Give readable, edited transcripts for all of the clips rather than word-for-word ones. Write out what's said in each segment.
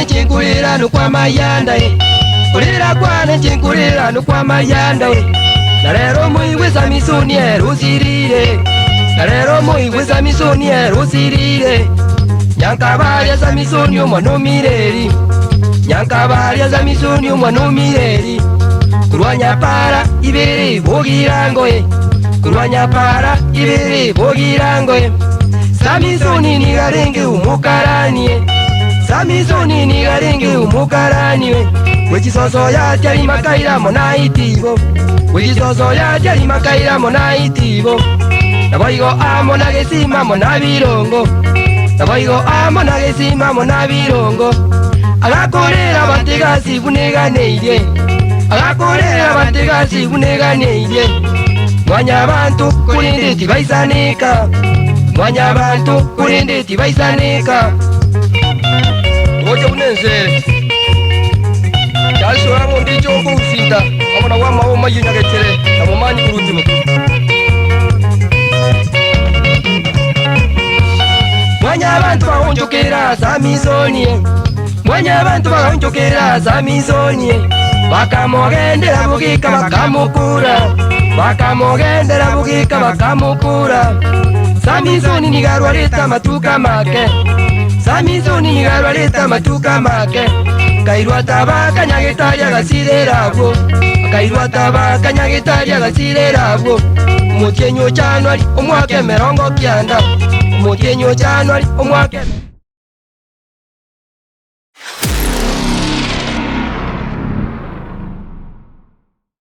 kwane chinkulira nukwa mayanda kulira kwane chinkulira nukwa mayanda narero muigwisa misuni erusirire narero muigwisa misuni erusirire nyankabarya za misuni umwana umireri nyankabarya za misuni umwana umireri kurwanya para ibiri bogirangoye kurwanya para ibiri bogirangoye Samisoni ni garenge umukaranie Samisoni ni garenge umukaranie Wechisoso ya jari makaira monaitibo Wechisoso ya jari makaira monaitibo Naboigo amo nagesima monabirongo Naboigo amo nagesima monabirongo Agakorera bategasi buneganeire Agakorera bategasi buneganeire Mwanya abantu kulinde tibaisanika Mwanya abantu kulinde tibaisanika Ngoja unenze Yasho yango ndicho ngo usinda Amona wama wo mayinyagetere Namumani kurunzimo Mwanya abantu bahonjokera Samisoni Mwanya abantu bahonjokera Samisoni Bakamugendera bugika bakamukura Bakamugendera bugika bakamukura Samisoni ni garwareta matuka make Samisoni ni garwareta matuka make Kairwa tabaka nyagetaria gasirerabo Kairwa tabaka nyagetaria gasirerabo Mutienyo January omwaka merongo kyanda Mutienyo January omwaka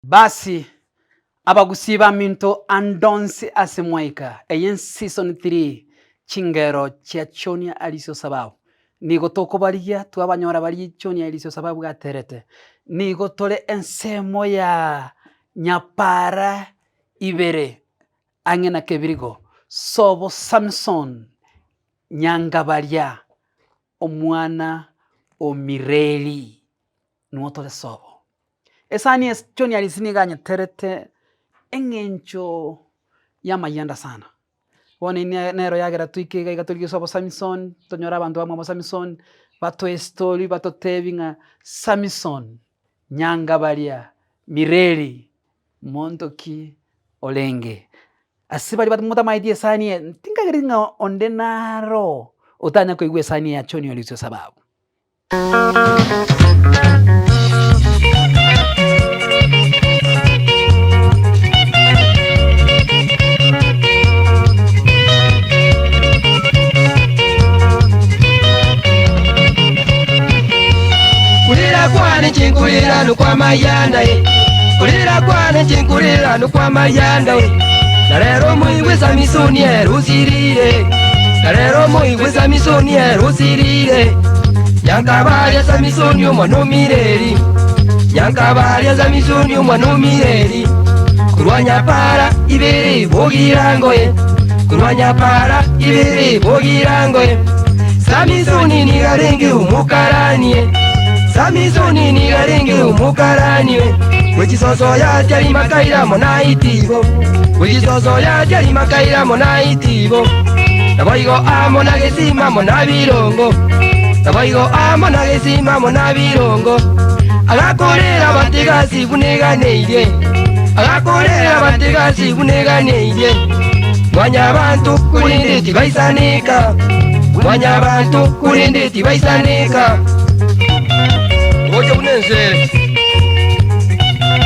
Basi abagusiba minto andonsi asemwaika eyen season 3 chingero chia chonia alisio sababu nigo tokobaria twabanyora bari chonia alisio sababu gaterete nigo tole ensemo ya nyapara ibere angena kebirigo sobo Samson nyangabaria omwana omireli nuotole sobo esani es chonia alisini ganya terete engencho ya mayanda sana woni nero yagera tuike gatoliki sobo Samson tonyora abantu bamwe Samson bato story bato tevinga Samson nyangabaria mireli montoki olenge asibali batu muta maidie sani tingagiringa ondenaro utanya ko igwe sani ya choni alisio sababu Kwane chinkulira nukwa mayanda kulira kwane chinkulira nukwa mayanda narero muigwisa misuni erusirire narero muigwisa misuni erusirire nyankabarya za misuni umwana umireri nyankabarya za misuni umwana umireri kurwanya para ibiri bogirangoye kurwanya para ibiri bogirangoye Samisoni ni garenge umukaranie Samisoni ni garenge umukaraniwe Wechisoso ya jari makaira monaitibo Wechisoso ya jari makaira monaitibo Naboigo amo nagesima monabirongo Naboigo amo nagesima monabirongo Agakorera bategasi buneganeire Agakorera bategasi buneganeire Mwanya abantu kulinde tibaisanika Mwanya abantu kulinde tibaisanika Ngoja unenze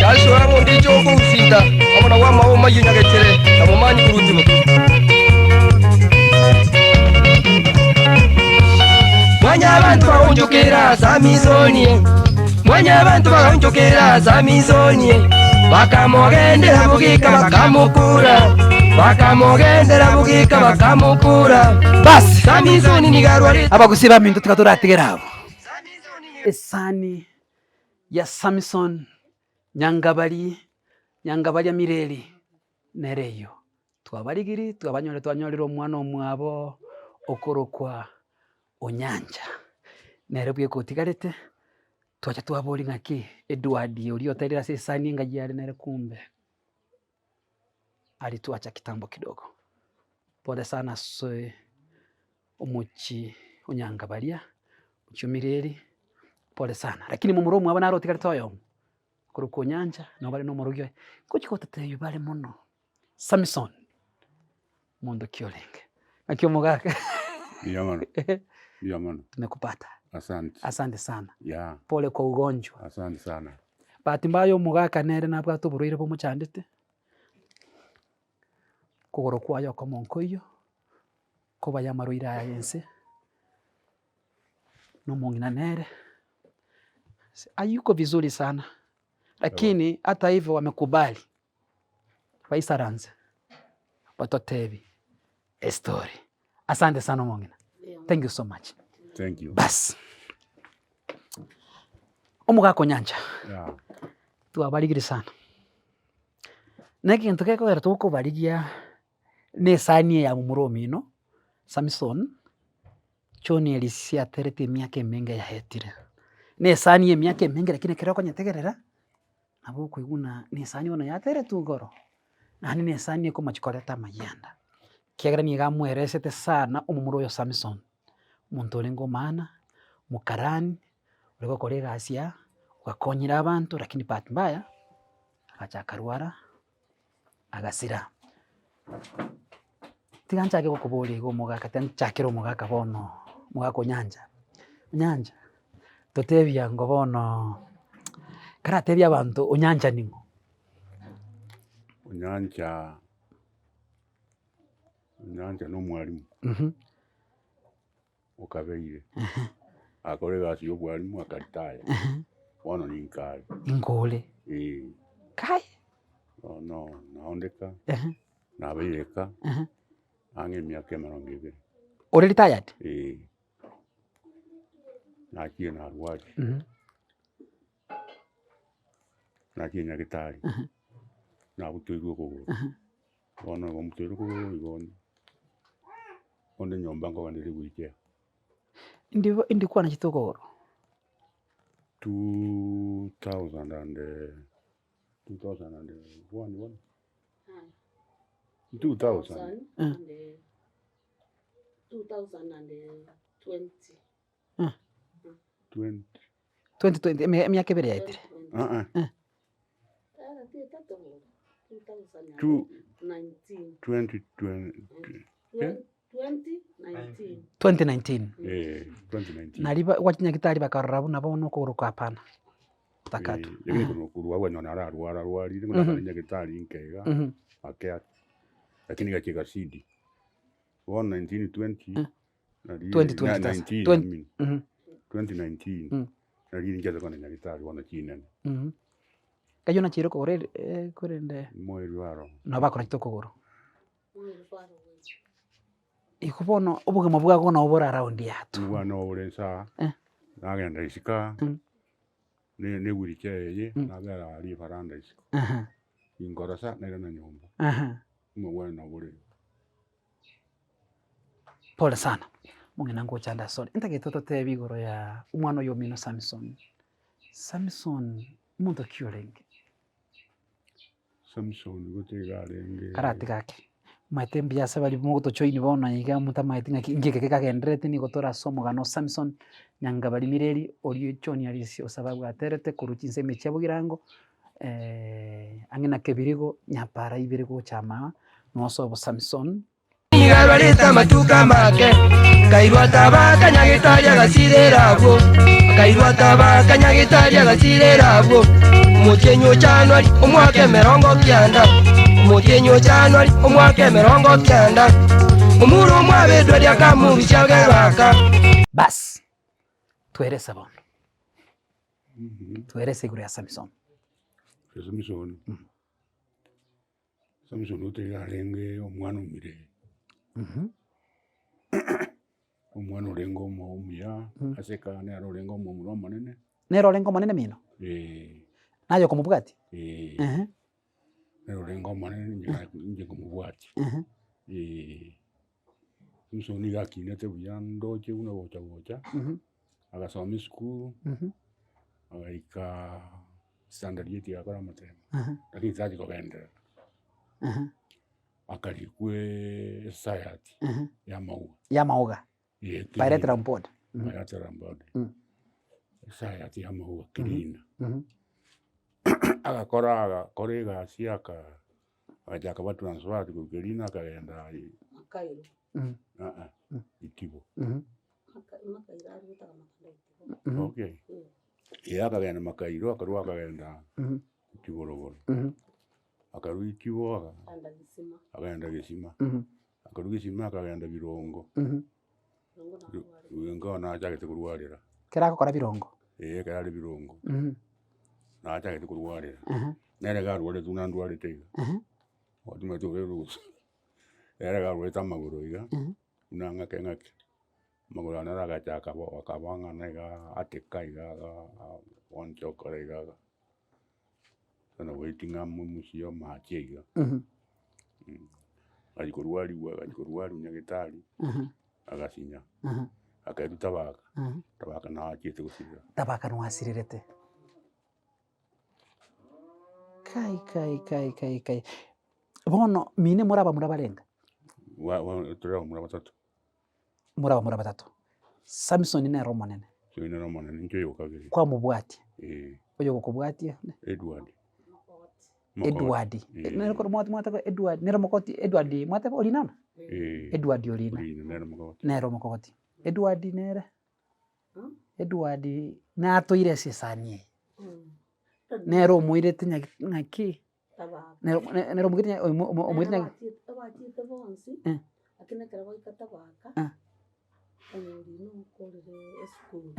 Yasho yango ndicho ngo usinda Amona wama wo mayinyagetere Namumani kurunzimo Mwanya abantu bahonjokera Samisoni Mwanya abantu bahonjokera Samisoni Bakamugendera bugika bakamukura Bakamugendera bugika bakamukura basi Samisoni ni garwareta abagusiba minto tukaturategerabo esani ya Samson nyangabaria mireli nereyo twabarigiri twabanyolera omwana omwabo okorokwa onyanja nerebwe kotigarete twacha twabori ngaki Edward uri otarira sesani ngajyare nere kumbe alituacha kitambo kidogo pole sana omuchi onyangabaria uchumireri pole sana lakini mumuro mwaba naro tikari toyo kuruko nyanja no bali no murugyo kuchiko tateyo bali muno Samson Mondo Kiolenge akio mugaka Yamano. Tumekupata. Asante sana. Yeah. Pole kwa ugonjwa. Asante sana. Bahati mbaya mugaka nere nabwa tuburuire bumuchandite. Kugoro kwayo kwa monkoyo. Koba ya maruira ya yense. No mungina nere. Hayuko vizuri sana. Lakini hata hivyo wamekubali. Waisaranze. Watotevi. A story. Asante sana mungina. Thank you so much. Thank you. Bas. Omugako nyanja. Yeah. Tuabarigire sana. Neki ntoke ko tuko barigia ne sanie ya muromi no. Samson choni elisia terete miaka menga ya hetire. Ne sanie miaka menga lakini kiroko nyetegerera. Nabo kuiguna ne sanie ona ya tere tu goro. Na ne sanie ko machikoleta mayanda. Kiagra ni gamweresete sana umumuro yo Samson. Muntu olengo maana mukarani uliko korega asia wakonyira abantu lakini bahati mbaya akachakarwara agasira tiganchake gukuburi go mugaka tanchakiro mugaka bono mugako nyanja totebia ngo bono karatebia abantu unyanja ningo unyanja no mwalimu ukabeire akorega acio mwalimu akaritaya bono ninkari ingole kai no naondeka nabeireka ange miaka 20 uri retired nakie narwari nakie nyagitari nabutuirwe kuguru bono gomutuirwe kuguru igoni onde nyomba ngo bandiri gwikea ndikuwa na kitogoro 2000 miaka ibere yaitire 2019 naliba wachinya kitali bakarrabu nabo no kuruka hapana takatu lakini kuna kuruwa wanyona ararwarire ngakanya kitali nkega akea lakini gakega CD 1920 2019 nari ngiaza kana nyagitali wana kinene kayo na chiro kore korende mweri waro nabakora kitokogoro ikubono ubugema bwako na ubora around yatu mwana oburensa nagenda isika ne wurikeye nagara ari faranda isika ingorasa nera na nyumba mwana obure pole sana mungina ngo chanda sori intagetoto tebi goro ya umwana yo mino Samson Mondo Kiolenge Samson gotegarenge karate kake matembia sabali moto choini bona iga mutamaiti ngeke kagendrete ni gotora somo gano Samson nyanga bali mireri oriyo choni alisi osababu aterete kuruchinse mechabugirango angena kebirigo nyapara ibirigo chama noso Samson igarwarita matuka make kairwa tabaka nyagitaria gasirerabo kairwa tabaka nyagitaria gasirerabo muchenyo chanwali umwake 90 Mujenyo Januari umwaka 90 umuru mwabedwa lya kamurisha bwaka bas tuerese bono tuerese gure ya Samson Samson utegarenge omwana umire omwana orengo omumia aseka ne arorengo omumuro manene nero rengo manene mino nayo kumubwati Nero manene nje kumubwati Samson gakinete buyando che una bocha agasoma school agaika standard yeti akora matema lakini zaji ko bende akalikwe sayati ya mauga Bairetera mpod saya ati hamahu kirina agakora egasi agachaka batransfer kirina akagenda Makairo. Itibo. Makairo arutaga Makanda. Okay. Akagenda Makairo akarua akagenda Itiborogoro. Akaru Itibo akagenda Gisima. Akaru Gisima akagenda Birongo. Birongo nachagete kurwarira. Kiragokora Birongo. Kerari Birongo. Nachagete kurwarira. Nere garware tunandwarite iga. Watume tugerusa. Nere garware tamaguru iga. Unangake ngake. Maguru anaragachaka akabanga nega ateka iga wanchokora iga. Sana waiting musio mache iga. Ajikurwari nyagitari. Agasinya. Akaitu tabaka. Tabaka na achite gusirira. Tabaka nwasirirete. Kai. Bono mine muraba murabarenga. Turaba murabatatu. Muraba batatu. Samson ne Romanene. Sine Romanene ncho yokabiri. Kwa mubwati. Oyo gukubwati. Edward. Nero ko mwata ko Edward. Nero mokoti Edward mwata olinana? Edward olina. Nero mokoti. Edward nere. Edward na atoire sesanie. Nero muirete nyaki. Nero muirete muirete nyaki. Abachite bonsi. Akina karabo ikatabaka. Ono ukorere school.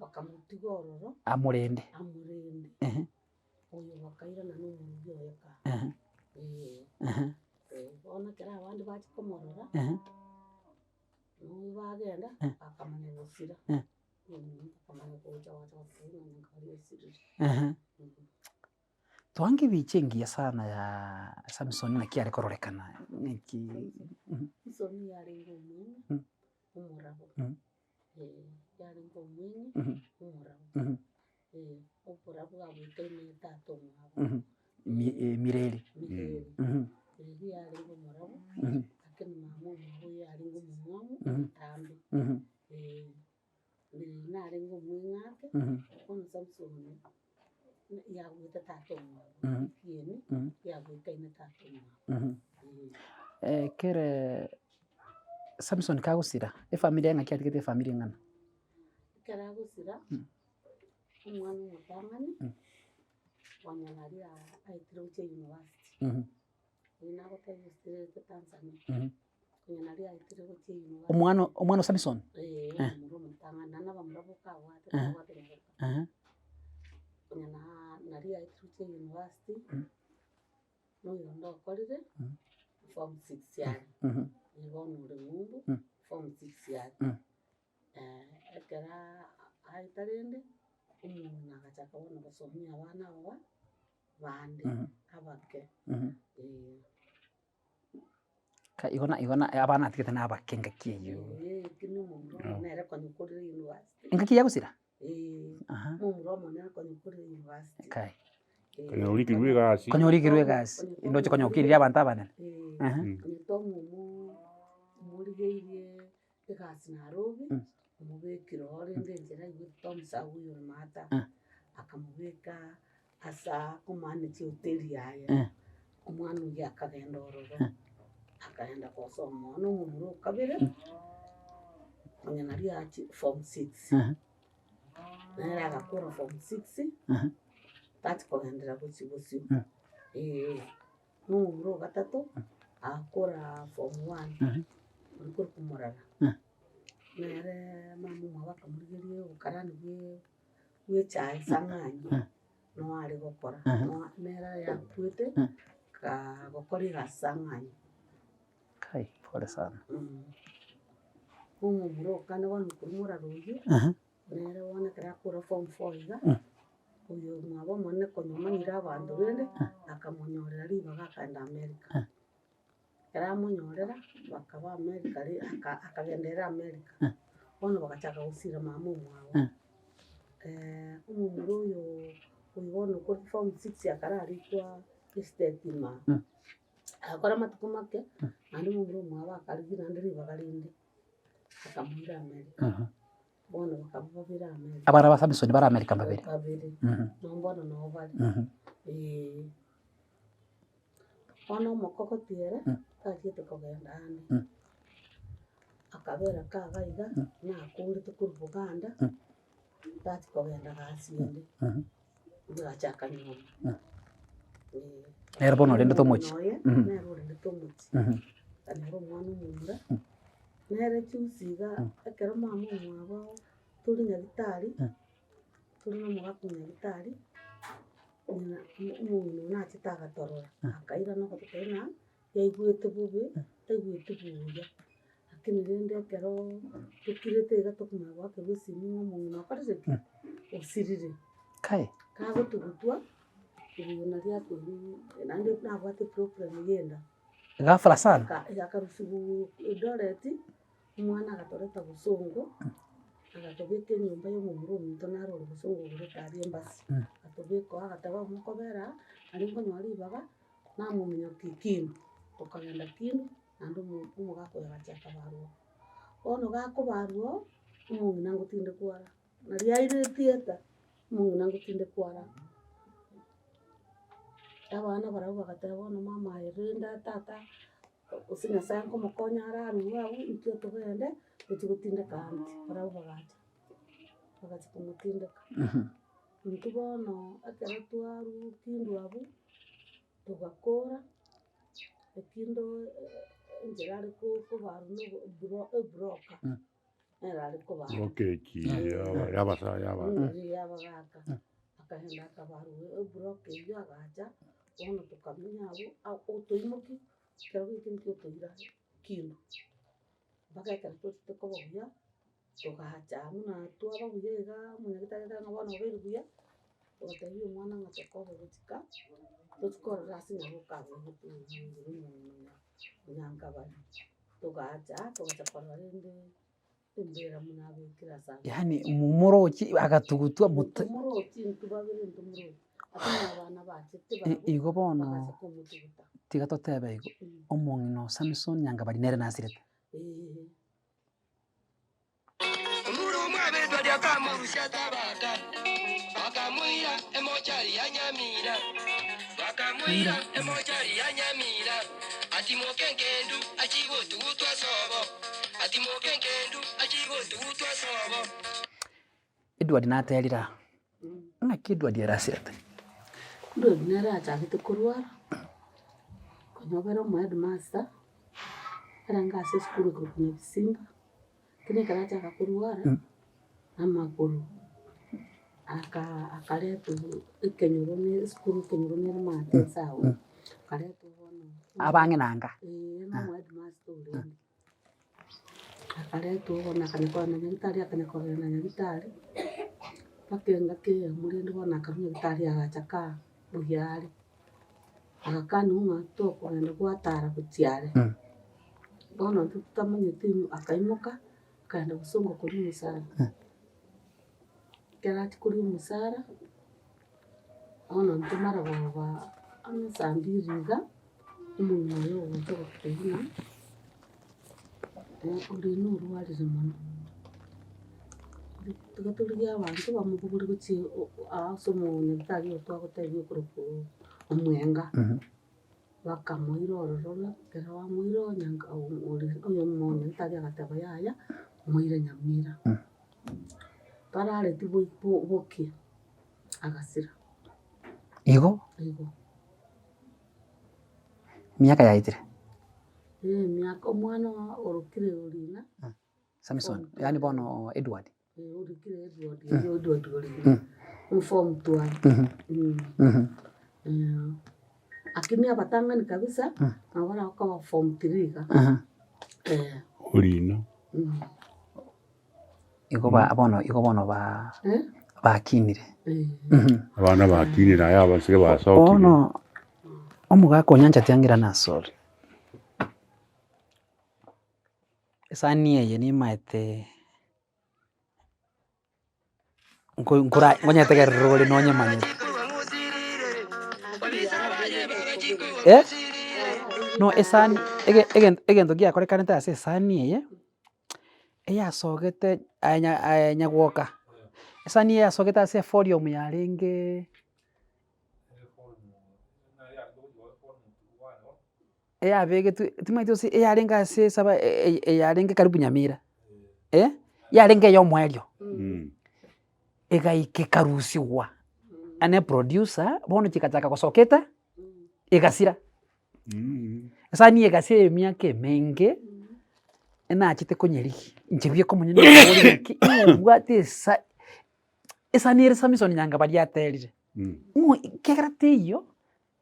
Bakamutigororo. Amurende. Oyo bakaira na n'umuntu yoyaka. Ona kera abandi bakikomorora. Bagenda bakamunegosira. Twangi bichengia sana ya Samson na kiare kororekana niki Samson yari ngomwe umurabo yari ngomwe umurabo umurabo abutene tato mwabo Mireli yari ngomurabo akeni mamo yari ngomwe tambi nari ngomwe ngate on Samson yagwita tato mwabo yeni yagwita ine tato mwabo kere Samson kagusira familia ngaki atikete familia ngana karagusira umwana umutangani wanyalari aitire uche university ina gutayusire Tanzania wanyalari aitire uche university umwana Samson muro mutangana nabamurabuka wate wanyana nari aitire uche university no yondo korire form 6 yari nibono uri mungu form 6 yari ekera aitarende umuntu nagachaka bona gusomya abana baba bande abake ka igona abana atikete na abakenga kiyo kino umuntu nere konyukuri university ingaki yagusira umuntu nere konyukuri university kai konyurikirwe gasi indoche konyukirira abantu abanene nitomu murigeire egasi narobi umubekiro orende njera y'Tom Saguyo mata akamubeka asa kumaniki hoteli yaya umwana uya akagenda ororo akaenda kusoma no mumuro kabere nari ati form 6 nari agakora form 6 tati kugendera kuchibusi no mumuro gatatu akora form 1 uriko kumurara nere mamu mwabaka murigerie ukarani bwe chai sanganye no ari gukora nera yakwite ka gukora gasanganye kai pole sana muro kana wanu kumura rogi nere wana kara kora form 4 iga uyo mwabo mone konyomanyira abantu bende akamunyorera riba gakaenda America kara munyorera bakaba America akagendera America ono bakachaka usira mamu mwawe umumuro yo uyono ko form 6 yakarari kwa estate ma akora matukumake andi mumuro mwawe akarigira ndiri bagalinde akamwira America bono bakababira Amerika abana ba Samson bara Amerika babiri nombono no bali bono mukoko tiere kagiete kogenda ande akabera kagaiga nakure tukuru Buganda tati kogenda gasinde ngachaka nyuma nero bono rende tomochi nero rende tomochi kanero mwana munda nere chusiga ekero mama mwabo turi nyagitari turi no mugaku nyagitari umuntu nachitaga torora akaira no gutena yaiguete bubi taiguete buya akini rende ekero tukirete gatokumya gwake gusimi umuntu akarije usirire kai kagotugutwa ibintu ryako nande nabwate problem yenda ghafla sana yakarusibu idoreti umwana agatoreta busongo agatobeka enyumba y'omumurumu tonaro busongo burutari embasi atobeka agataba mukobera ari nkonywa ribaga namumenya kikindu okagenda kindu nando umugako yagachaka baruo ono gako baruo umuntu nangutinde kwara nari aire theater umuntu nangutinde kwara abana barabo bagatera bono mama erinda tata usinya sanko mukonya araruwa intyo tugende tukigutinde kandi barabo bagacha kumutinde muntu bono akera twaru kindu abo tugakora ekindo njera ariko baru no broka era ariko baru okay yabasa yabagaka akahenda akabaru broka iyo agacha bono tukamenya abo otoimoki kero kintu toira kindu bagakera tukoboya tugacha muna twaba buyega munyagitageta ngabona beruya tugatebiye umwana ngatekobo gutika tukora rasi nyabukabo nyangabana tugacha kora rende imbera munabikira sana yani mumoroki agatugutwa mumoroki ntubabire ntumuroki atana abana bacete igo bono tigatotebe igo omong'ino Samson nyangabari nere nasirete Umuru mwabe twadia kamurusha tabaka bakamuira emochari ya Nyamira bakamuira emochari ya Nyamira atimokenkendu achigo tutwa sobo atimokenkendu achigo tutwa sobo Edward naterira ng'aki Edward yarasirete ndo nera achagite kurwara konyobera mu headmaster aranga ase skuru kunya bisimba kene karacha kurwara amaguru akaretu ikenyuro ni skuru kenyuro ni mate sawa karetu bono abange nanga no mu headmaster ule akaretu bono kanekora na nyagitari akanekora na nyagitari pakenga ke mulindi bono akarunya nyagitari agachaka buyari akakani unga toko enda kwatara kutiare bono tutamanye timu akaimuka kaenda busongo kuri musara kerati kuri musara ono ntumara baba amusambiriga umuntu yo wotoko kutena uri nuru walire mono tugaturiya abantu bamubuguri guti asomo nyagitari otwagotebiye kuruko omwenga bakamuira ororora kera wamuira nyanga oyo muntu tari agataba yaya muire Nyamira parare tibo boki agasira igo miaka yaitire miaka omwana orukire urina Samson yani bono Edward urukire Edward urina form 2 akini abatangani kabisa awara wakawa form 3 urina igo bono bakinire abana bakinira yaba sike basokire ono omugako nyanja tyangira nasore esani eye ni maete nkura ngonya tegerrole nonye manye no esani egento giakorekanete ase esani eye eyasogete nyaguoka esani eyasogete ase forium yarenge eyabegete timaite ase eyarenge ase saba eyarenge karibu Nyamira yarenge ya omwerio egaika ekarusiwa ane producer bono chikachaka gosoketa egasira esani egasira emiaka emenge enachete konyerigi inchebie komonyene ki obwate esani ere Samson nyanga bariaterire kegerate iyo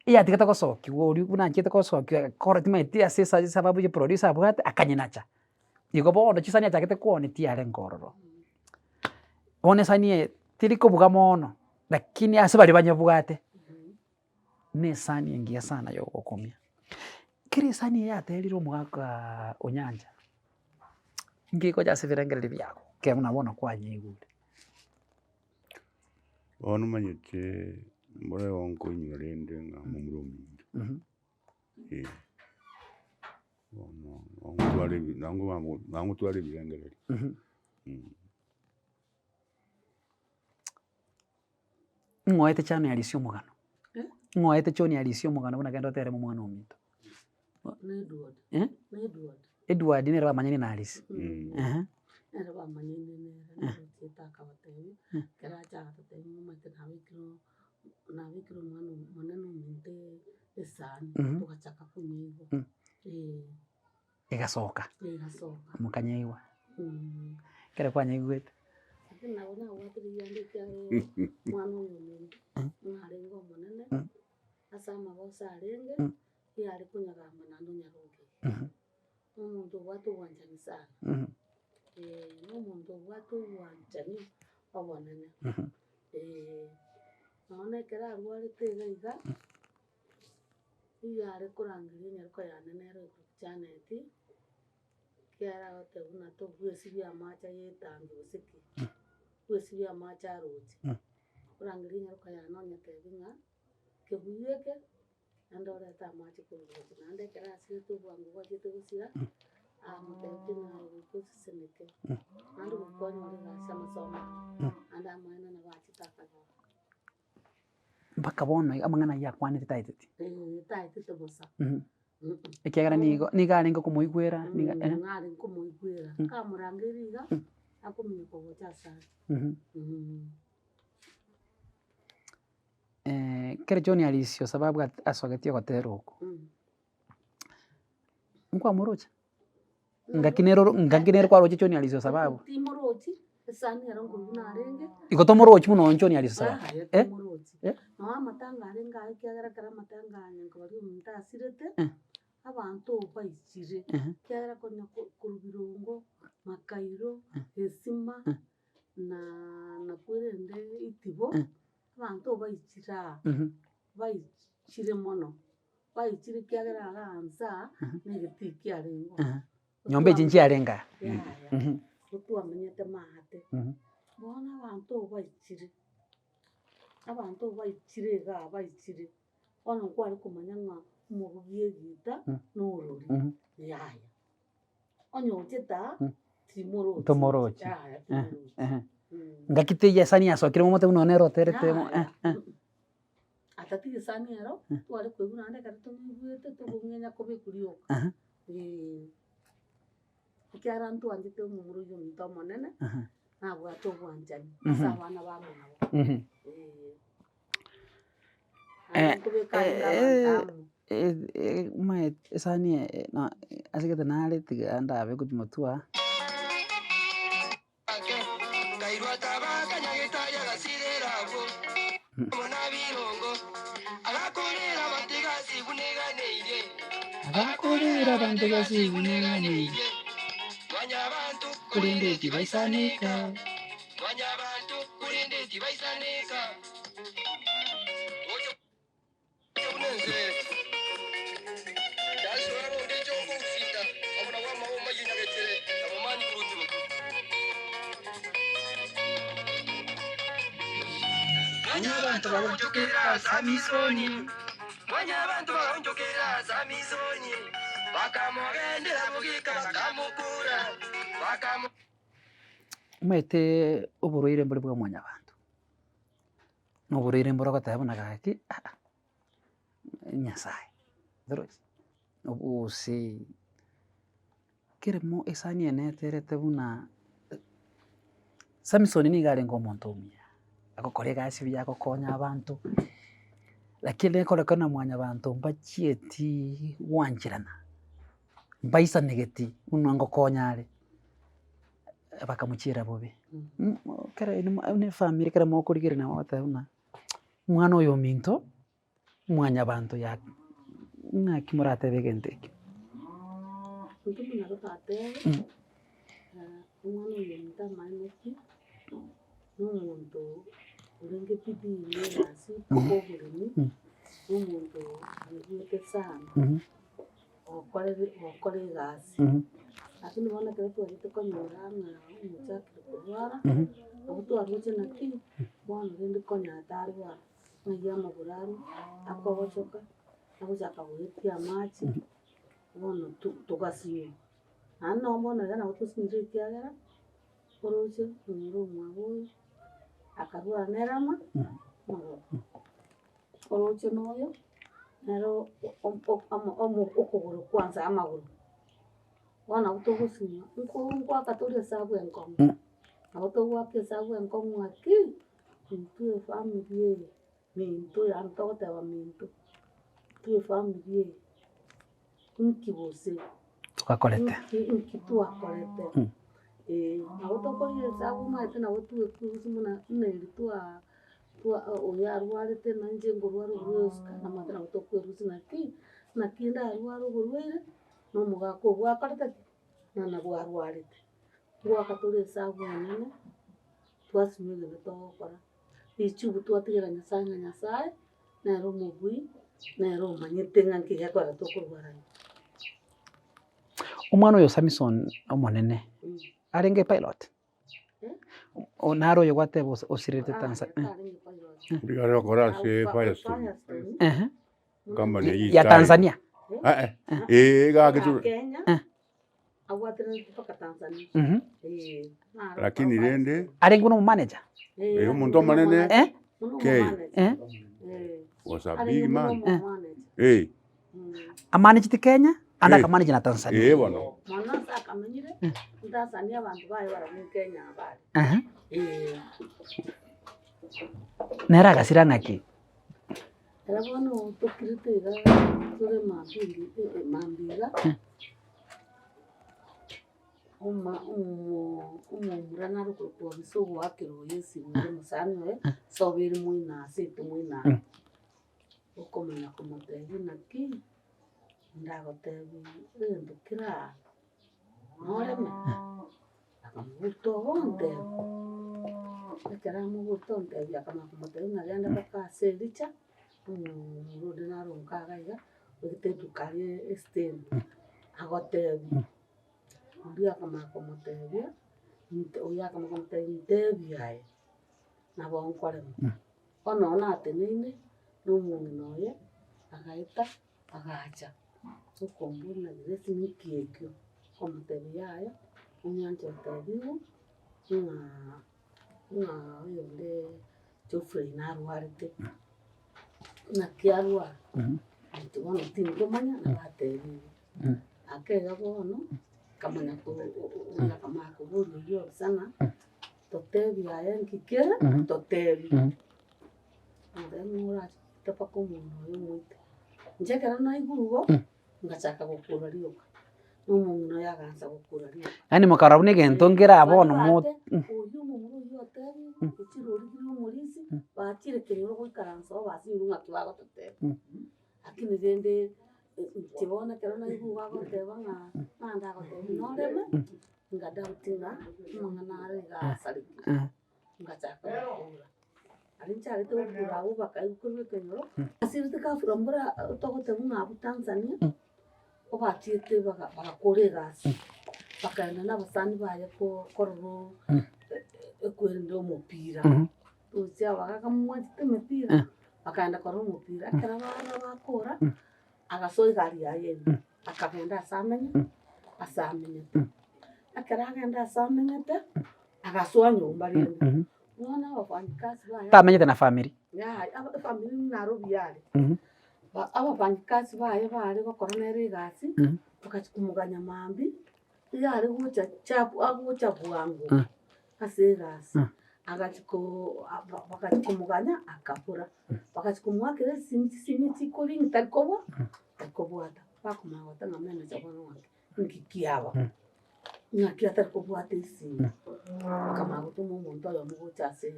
eyatigete gosokiwa oria buna anchete gosokiwa koretimaiti ase sababu ya producer abwate akanyenacha igo bono chisani achagete kwoneti are ngororo bono esani tiri kobuga mono lakini ase bari banyabwate na esani engiya sana ya ogokomia kera esani yaterire omogaka Onyancha ngikocha ase ebirengereri biago kero buna bono kwanyeigure bono manyete mbore onkoinywa rende ng'a omurominto bono nangotwara ebirengereri ng'oete chano yarisia omogano ng'oete choni yarisia omogano buna kende oteremo omwana ominto Edward nere bamanyani narisi nere bamanyani nere cheta akabatebi kera achagatebi momaite nabikire omwana omonene ominto esani togachaka konyeiwa egasoka mokanyeiwa kere kwanyeigwete lakini nabo nabwatire yande ekiagera omwana oyo ominto narenge omonene ase amaboso arenge yare konyagamba naende onyaroke omonto obwate obwanchani sana omonto obwate obwanchani obonene noone ekero arwarete iga yare korangeria enyaruka yane nero egokichaneti kiara gotebi buna tobwesibia amache yaetambi gose ki bwesibia amache arochi korangeria enyaruka yane onyetebi ng'a kebuya eke naende orete amache korwa rochi naende ekero asirete obwango bwachete gosira motebia ng'a goika osisemeke naende gokonya ore egasi amasomo naende amaene nabo achete akanyora mpaka bono amang'ana aywo akwanete taeteti taetete bosa ekiagera niga arenge komoigwera ng'are nkomoigwera kamorangeria iga akominyoka gocha asare kere John arisio sababu asogetie gotera oko nkwamorocha ngaki nero kwaroche John arisio sababu timorochi esani ero ngoigu narenge igotomorochi muno John arisio sababu timorochi no amatanga arenge aye kiagera kera amatanga nyanka bari ominto asirete abantu baichire kiagera konya korubirongo makairo esima na kwerende itibo abantu baichira baichire mono baichire kiagera agansa negeti kiarengo nyombe jinji arenga twamenyete maate bono abantu baichire iga baichire bono nkware komanya ng'a omorugi egita norori yaya onyocheta timorochi tomorochi ngaki teiya esani yasokire momote buna nero oteretemo atatiga esani ero tware koigwa naende ekero tomoigwete togong'enya kobekwa oka ekiagera ntwanchete omomorogi ominto omonene nabwate obwanchani ase abana bamo nabo nkobeka arenge abantu amo esani asigete naretiga ndabe kutimotwa agakorera abantu gasibuneganire kurindeti baisanika abantu bagonjokera Samisoni bakamugendera bugika bakamukura Maite oborwaire mbore bwa mwanya bantu. Noborwaire mbore gotebana gaki Nyasaye. Through obusi keremo esani eneterete buna Samson niga arenga omonto omia agokora egasi buya agokonya abantu lakini ekorekana mwanya bantu mbachieti wanchirana mbaisanegeti buna ngokonya are bakamuchira bobe kera ne family kera mokurigire na watabuna mwana oyo minto mwanya bantu ya ng'aki begenteke Ntumu na rutate umwana uyu mutamaniki n'umuntu urenge bidii yasi kuburimi n'umuntu yite sana okore gasi lakini wana kare twagite konyora na umuchakire kurwara obutu aruche naki bwana rindi konya atarwa ngiya maburaru akobochoka abuchaka buhitia amachi bono tugasiyo ano mbona gana utusinjire kiagera oroche ngiro mwago akarwa nerama oroche noyo nero okuguru kwanza amaguru wana utugusinya nko akatoria sabu enkomo abotogwa kesabu enkomo aki ntu family mintu ya ntote wa mintu tu family nkibose tukakolete nkituakolete nagotokorire sabu maete nagotuwe kusimuna neritua oya arwarete nanje ngorwaro rwose kana matana gotokwerusi nakinda arwaro gorwere nomugako gwakorete na bwarwarete gwakatorire sabu nene twasimire tokora ichubu twatigera Nyasaye nero mugwi nero manyete ng'anki yakora tokurwara omwana oyo Samson omonene arenge pilot onaro yo gwate osirete Tanzania Ndigare okora se Firestone. Company ya Tanzania gakitu Kenya agwatire mpaka Tanzania lakini rende arenge no manager omuntu omonene Kei. Was a big man. amanage ti Kenya anda kamanage na Tanzania Bono. mwana sakamenyire Tanzania abantu bayo bari Kenya bari nera agasira ng'aki bono tokiritira tore mambiga umurana rukurukuwa bisugu wakiro yesi muri musani we sobiri mwina situ mwina ukomenya kumutegi naki ndagotebi ndukira noreme akamuto bonde ekera mubuto ntebi akamutebi nagenda bakasericha murudi narunkaga wite dukari estem agotebi ndi akamutebi oya akamutebi ntebi aye nabo nkoremo ono natenene n'umuntu noye agaita agacha ukombuna diresi nikiekyo komutebi yayo unyanje tebiwo yonde Geoffrey narwarite nakiarwa bono tinkomanya nabatebi akega bono kamanya kamakaburio sana totebi aye nkikere totebi ndemura tapako muno yomwite njekera naigurugo ngachaka gukura rioka n'umuntu yaganza gukura rioka yani mukarabune gento ngira abono mu uyu mumuru yotebi ukirori n'umurisi bakirekeye ro kwikaransa basiru ngakibago totebi akini rende tibona kera naigurugo goteba nanda gotebi noreme ngadautinga mangana arega sari ngachaka gukura arinchari to kurawo bakayikurwe kenyoro asirite ka furambura togote mwabu Tanzania obatiete bagakorerasi bakaenda n'abasani baye ko kororo ekwenda omupira tucia bagakamwatite mupira bakaenda korora omupira akera bana bakora agasoy gari yaye akagenda asamenyete akera agenda asamenyete agaswa nyumba rĩngĩ wona wafanyikazi baya tamenyete na family ya family ni Nairobi yale abafanyikazi baye bari gukora nere igasi bakakumuganya mambi yari gucha chapu agucha bwangu asegasi agachiko bakakumuganya akapura bakakumwakira simiti koling talkowa talkobwata bakumawata ngamene chabano wake ngikiaba ngakiata talkobwata isi kama gutumu umuntu ayo mugucha se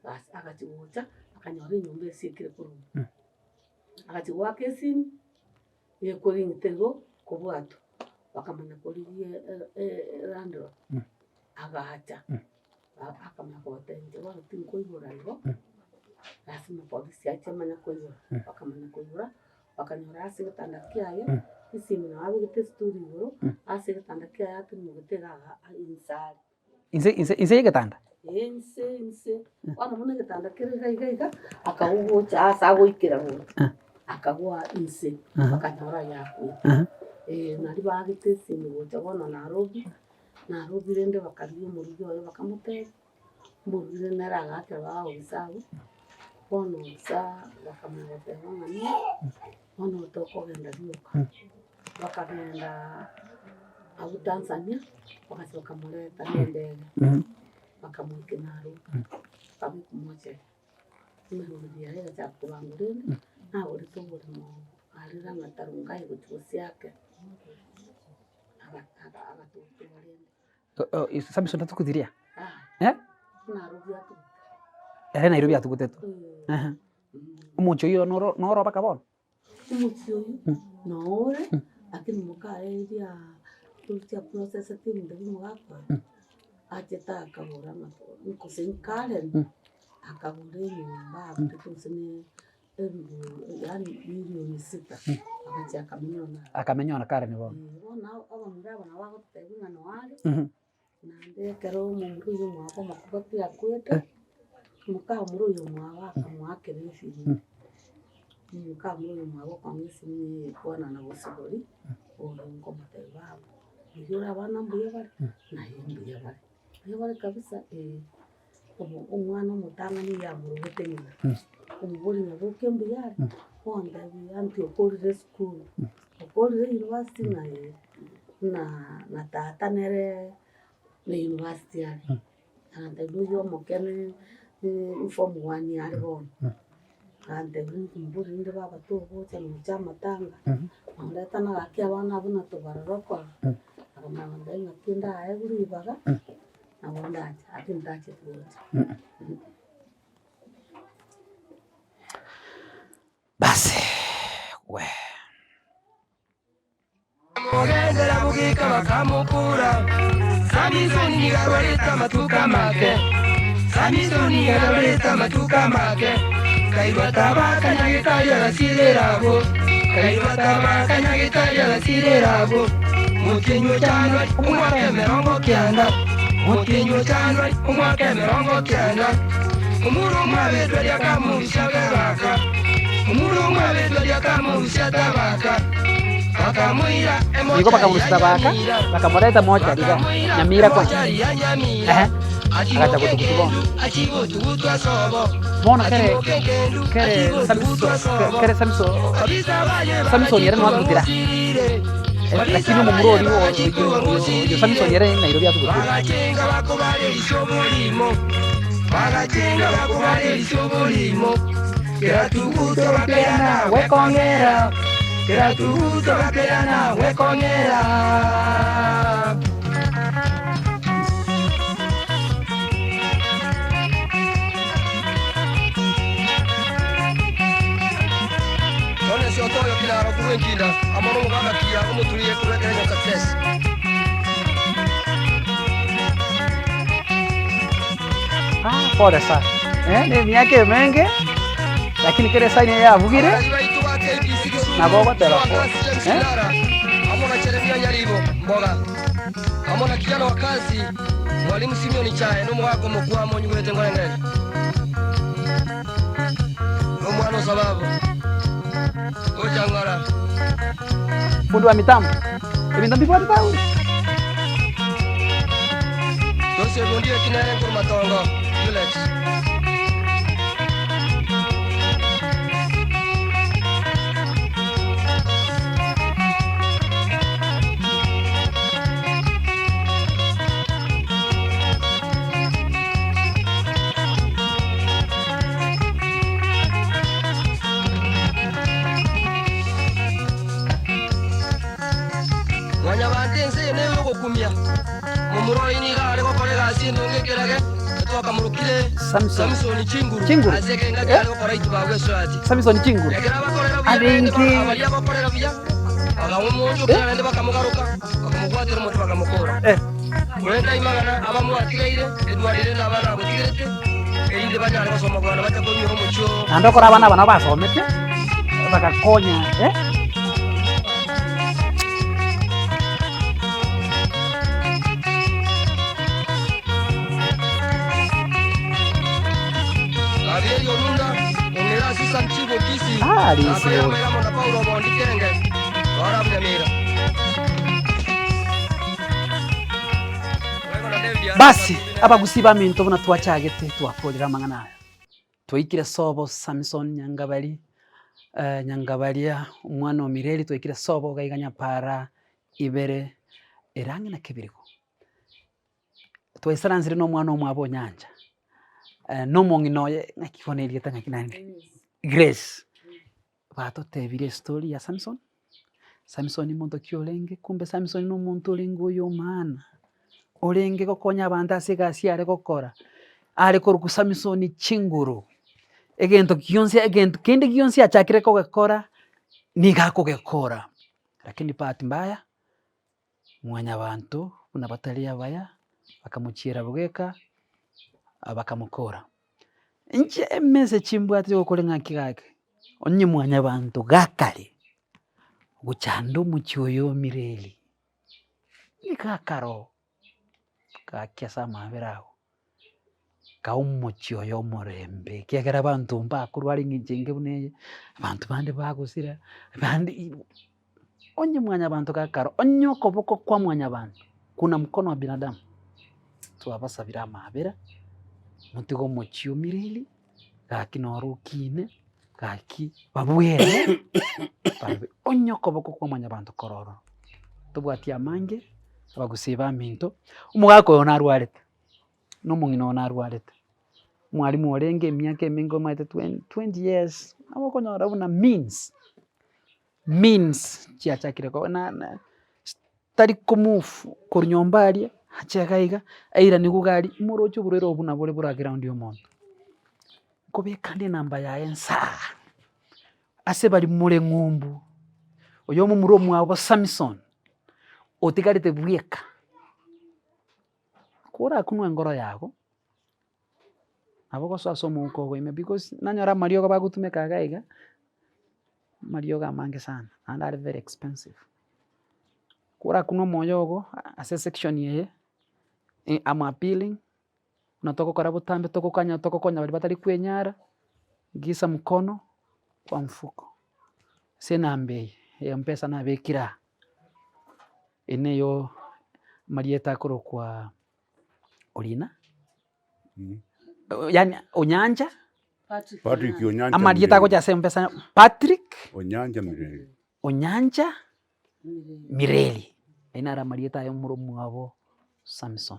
bas agachibucha akanyora inyumba esikire kuru agachiwaka esimu yekoling tego kubwato bakamanya kuriye rando agacha akamenya kubatenje barutinkoibura ibo lazima polisi achemanya koibura bakamenya koibura bakanyora ase gitanda kiaye isimu na abigite studio ase gitanda kiaye atumugitega insari inse gitanda inse wana mune gitanda kiriga akawucha asa goikira go akagwa inse bakanyora yakwe nari bagite isimu gocha bona Nairobi rende bakariyo mu rugo yo bakamutera mbugire naragake bawo bisabu bono sa bakamenya batema ngani bono toko genda yuka bakagenda abu Tanzania bakasoka muleta ndege bakamwike Nairobi kabikumoche mimi yale ya kubangureni na uri tobore mo arira ngatarungai gutusi yake aga Samson atukuthiria Nairobi atugutetu umucho iyo noro bakabona umucho nore akini mukaeria tultia process ati ndabi mugakwa acheta akabura nko senkalen akabura nyumba tukusene yani milioni 6 akamenyona kare ni bona bona abamuraba na wako tebinga no wale nande kero mundu yo mwako makubati akwete muka muri yo mwawa akamwakere ifiri muka muri yo mwawa kwangisi ni kwana na bosibori ngo matebabo yura bana mbuye bari na yimbuye bari kabisa umwana mutanga ni ya muruhete nyina umuburi na bukembu yari onda bianti okorire school okorire university na tata nere na university yari ande luyo mokene form 1 yari bon ande umuburi ndi baba to bocha no chama tanga onda tana gaki abana buna to bararokwa akamanda ngakinda ayuri baga abonda ati ndache bocha basi we mugendera mugika bakamukura Samsoni garoreta matuka make Samsoni garoreta matuka make kairwa tabaka nyagitaria gasirerabo kairwa tabaka nyagitaria gasirerabo mutinyo chanwa umwake merongo kyanda mutinyo chanwa umwake merongo kyanda umuru mwabetwa lyakamurisha bebaka umuru mwabetwa lyakamurisha tabaka Iko bakamurisha baka bakamureta moja liga Nyamira kwa akacha kutukutubona bona kere Samson yere no atutira lakini mumurori yo Samson yere Nairobi atutira bagajenga bakubale isobulimo keratuguto bakeana wekongera keratuguto bakeana wekongera none siotoyo kilaro kuwenkinda amono mugagakia umuturiye kurekerenya success pole sana ni miaka mengi lakini kile saini ya vugire na baba telefoni amona Jeremia Nyaribo mboga amona kijana wa kazi mwalimu Simeoni Chae no mwako mkwamo nyugete ngorengere no mwana sababu ojangara fundi wa mitambo ibintu bipoti bawe Ose bundiwe kinere kurumatongo. Juliet. Wanyabandense newe kukumia. Mumuro ini gale ko kolega sindu ngekerage. Toka murukire Samson Chinguru. Azeke ngati gale ko kora itubagwe swati. Samson Chinguru. Ekera bakorera bya. Adengi. Abaliya bakorera bya. Agamumunju kandi bakamugaruka. Bakamukwatira mutu bakamukora. Wenda imagana abamuatireire edwarire nabana abutirete. Erinde banyana basoma kwana batakonyo mucyo. Andokora abana bana basomete. Bakakonya, Gabriel Olunda, onera Susan Chigo Kisi. Lisi. Na Paulo Bondi Kerenge. Ora mnyamira. Basi abagusiba minto buna twachagete twakorera mangana aya. Twaikire sobo Samson Nyangabali. Nyangabalia umwana wa Mireli twikire sobo gaiganya para ibere erangi na kibiriko. Twaisaranzire no mwana omwabo nyanja. No monginoye nakifonelie tanga kinani. Grace. Bato tebire story ya Samson. Samson muntu kyolenge kumbe Samson no muntu lengo yo mana. Olenge kokonya abantu asigasi ale kokora. Ale koruku Samson Chinguru. Egento kende kionsi achakire kugekora nigako gekora. Lakini bahati mbaya mwanya abantu unabatalia baya bakamuchira bugeka abakamukora. Nje meze chimbwati okolenga kigake. Onye mwanya abantu gakale. Guchandu muchyoyo Mireli. Nikakaro. Kakiasa maberaho. Kaumuchyo yo murembe kiagera abantu mbakuru ari ngijenge buneye abantu bande bagusira bandi onye mwanya abantu kakaro onyo koboko kwa mwanya abantu kuna mkono wa binadamu tuabasabira mabera mutigo muchyo Mireli gakinorukine gaki babwere babe onyo koboko kwa mwanya abantu kororo tubwati amange abagusiba minto umugako yona rwarete no mungino narwarete mwalimu olenge myaka emingo maite 20 years abako norabuna means chiachakire ko na tari kumufu kurnyombalia hachakaiga aira nigugali murocho burero obuna bole buragira ndi omuntu kobekande namba ya ensa ase bali mure ngumbu oyo mu muro mwabo Samson otigarite bwieka kura kunwa ngoro yako aboko swasomo uko weme because nanyora Mario ga bagutumeka gaiga Mario ga mange sana and are very expensive kura kunwa moyogo ase section yeye am appealing natoko kora butambe toko kanya toko konya bali batari kwenyara gisa mkono kwa mfuko sena mbei ya mpesa na bekira eneyo Marieta koro kwa Olina yani Onyanja Patrick Onyanja Marieta ko jase mpesa Patrick Onyanja Mireli inara Marieta ya murumu wabo Samson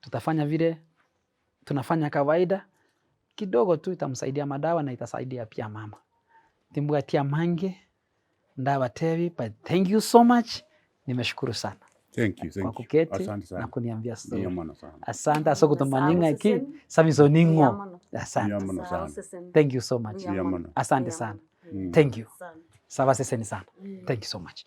tutafanya vile tunafanya kawaida kidogo tu itamsaidia madawa na itasaidia pia mama timbuga tia mange ndawa tevi but thank you so much nimeshukuru sana. Thank you. Kwa kuketi na kuniambia story. Asante asokutomaninga iki Samisoningo. Asante. Thank you so much. Asante sana. Thank you. Sawa seseni sana. Thank you so much.